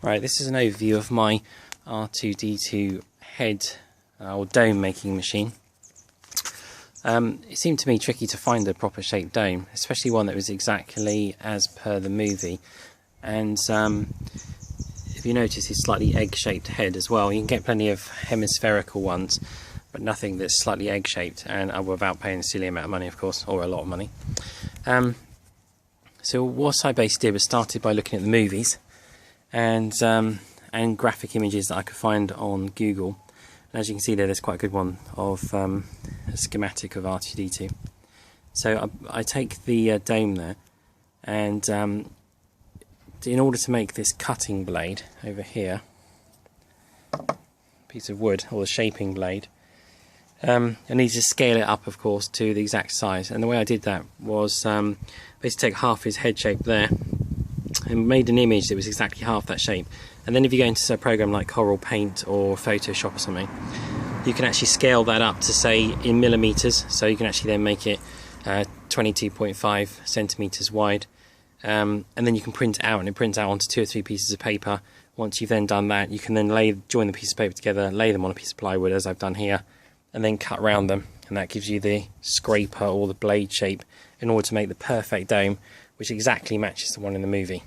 Right, this is an overview of my R2-D2 head or dome making machine. It seemed to me tricky to find a proper shaped dome, especially one that was exactly as per the movie. And if you notice, it's slightly egg-shaped head as well. You can get plenty of hemispherical ones, but nothing that's slightly egg-shaped, and without paying a silly amount of money, of course, or a lot of money. So what I basically did was started by looking at the movies and graphic images that I could find on Google. And as you can see there's quite a good one of a schematic of R2-D2. So I take the dome there, and in order to make this cutting blade over here, piece of wood, or the shaping blade, I need to scale it up, of course, to the exact size. And the way I did that was basically take half his head shape there and made an image that was exactly half that shape. And then if you go into a program like Coral Paint or Photoshop or something, you can actually scale that up to, say, in millimeters. So you can actually then make it 22.5 centimeters wide, and then you can print it out, and it prints out onto 2 or 3 pieces of paper. Once you've then done that, you can then join the pieces of paper together, lay them on a piece of plywood, as I've done here, and then cut round them, and that gives you the scraper or the blade shape in order to make the perfect dome, which exactly matches the one in the movie.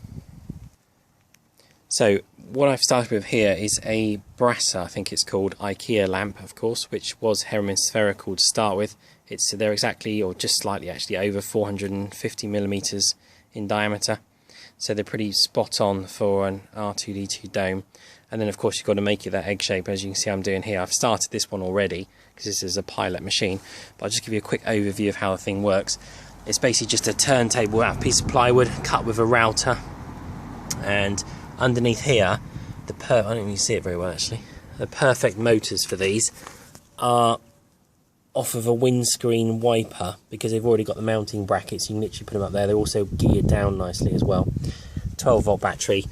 So what I've started with here is a Brassa, I think it's called, IKEA lamp, of course, which was hemispherical to start with. They're exactly, or just slightly actually, over 450 millimeters in diameter, so they're pretty spot on for an R2-D2 dome. And then of course you've got to make it that egg shape, as you can see I'm doing here. I've started this one already because this is a pilot machine, but I'll just give you a quick overview of how the thing works. It's basically just a turntable out of a piece of plywood cut with a router, and underneath here, I don't even see it very well actually, the perfect motors for these are off of a windscreen wiper, because they've already got the mounting brackets. You can literally put them up there. They're also geared down nicely as well. 12-volt battery,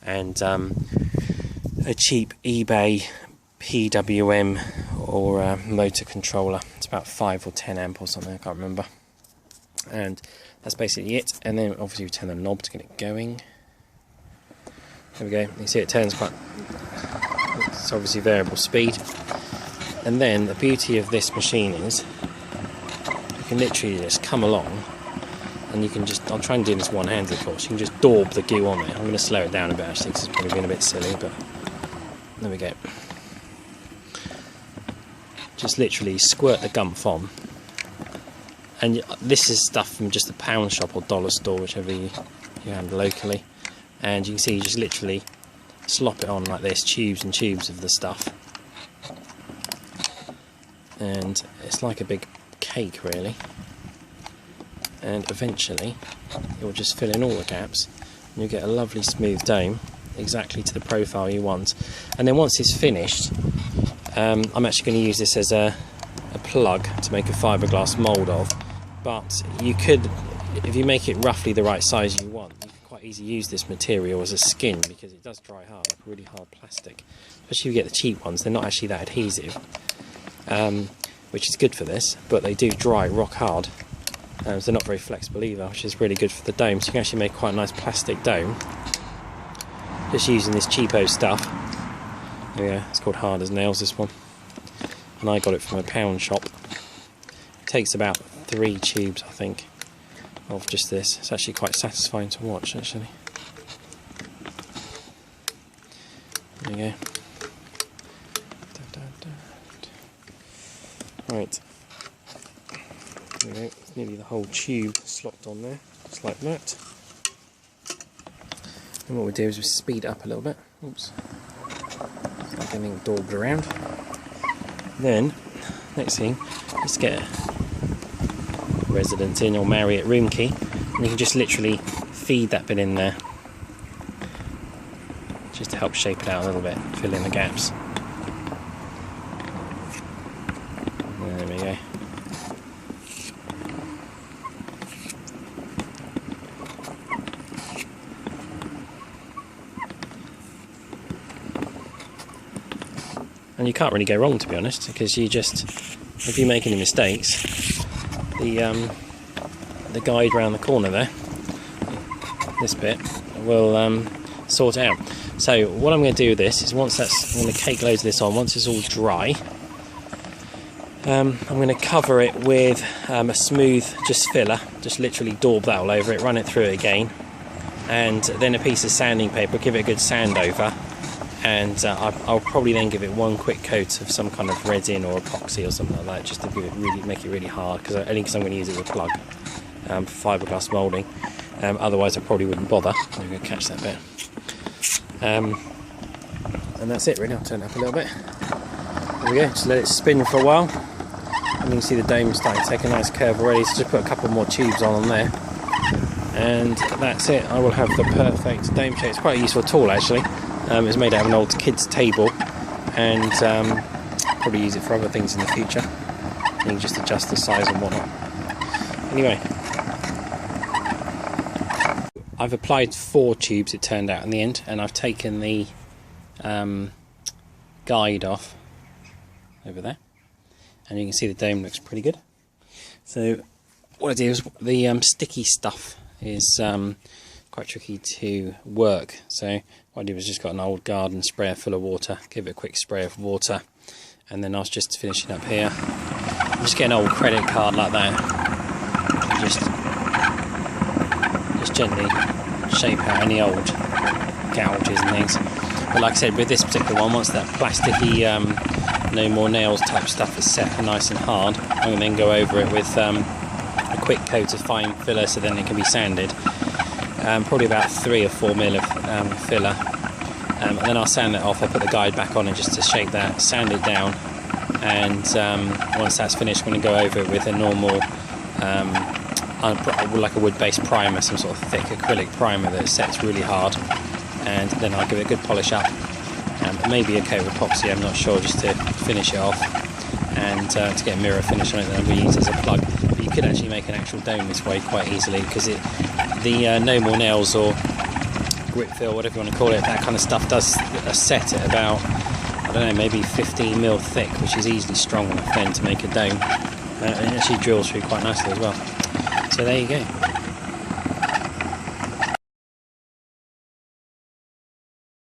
and a cheap eBay PWM or motor controller. It's about 5 or 10 amp or something, I can't remember. And that's basically it. And then obviously we turn the knob to get it going. There we go. You see it turns quite, it's obviously variable speed. And then the beauty of this machine is you can literally just come along, and you can just, I'll try and do this one-handed of course, you can just daub the goo on there. I'm going to slow it down a bit actually because it's probably been a bit silly, but there we go. Just literally squirt the gumph on, and this is stuff from just a pound shop or dollar store, whichever you have locally, and you can see you just literally slop it on like this, tubes and tubes of the stuff, and it's like a big cake really, and eventually it will just fill in all the gaps and you'll get a lovely smooth dome exactly to the profile you want. And then once it's finished, I'm actually going to use this as a plug to make a fibreglass mould of, but you could, if you make it roughly the right size you want, you can quite easily use this material as a skin, because it does dry hard, like really hard plastic. Especially if you get the cheap ones, they're not actually that adhesive, which is good for this, but they do dry rock hard, so they're not very flexible either, which is really good for the dome. So you can actually make quite a nice plastic dome just using this cheapo stuff. Yeah, it's called Hard as Nails, this one, and I got it from a pound shop. It takes about 3 tubes, I think, of just this. It's actually quite satisfying to watch actually. There you go. Right, there we go, it's nearly the whole tube slopped on there, just like that. And what we do is we speed it up a little bit. Oops, start getting daubed around. Then, next thing, is get a resident in or Marriott room key, and you can just literally feed that bit in there, just to help shape it out a little bit, fill in the gaps. There we go. And you can't really go wrong, to be honest, because you just, if you make any mistakes, the guide round the corner there, this bit, will sort it out. So what I'm going to do with this is I'm going to cake loads of this on. Once it's all dry, I'm going to cover it with a smooth just filler, just literally daub that all over it, run it through it again, and then a piece of sanding paper, give it a good sand over, and I'll probably then give it one quick coat of some kind of resin or epoxy or something like that, just to give it make it really hard, because I'm going to use it as a plug for fibreglass moulding. Otherwise I probably wouldn't bother. I'm going to catch that bit. And that's it really. I'll turn it up a little bit. There we go, just let it spin for a while. And you can see the dome starting to take a nice curve already, so just put a couple more tubes on there. And that's it. I will have the perfect dome shape. It's quite a useful tool actually. It's made out of an old kid's table, and probably use it for other things in the future. You can just adjust the size and whatnot. Anyway, I've applied 4 tubes, it turned out in the end, and I've taken the guide off over there, and you can see the dome looks pretty good. So what I do is, the sticky stuff is quite tricky to work, so what I did was just got an old garden sprayer full of water, give it a quick spray of water, and then I was just finishing up here. Just get an old credit card like that, just gently shape out any old gouges and things. But like I said, with this particular one, once that plasticky no more nails type stuff is set and nice and hard, I'm going to then go over it with a quick coat of fine filler, so then it can be sanded. Probably about 3 or 4 mil of filler, and then I'll sand that off. I put the guide back on it just to shape that, sand it down, and once that's finished, I'm going to go over it with a normal like a wood-based primer, some sort of thick acrylic primer that sets really hard, and then I'll give it a good polish up, maybe a coat of epoxy, I'm not sure, just to finish it off, and to get a mirror finish on it that I'm going to use as a plug. But you could actually make an actual dome this way quite easily, because the no more nails or grip fill, whatever you want to call it, that kind of stuff does set at about, I don't know, maybe 15 mil thick, which is easily strong enough then to make a dome, and it actually drills through quite nicely as well. So there you go.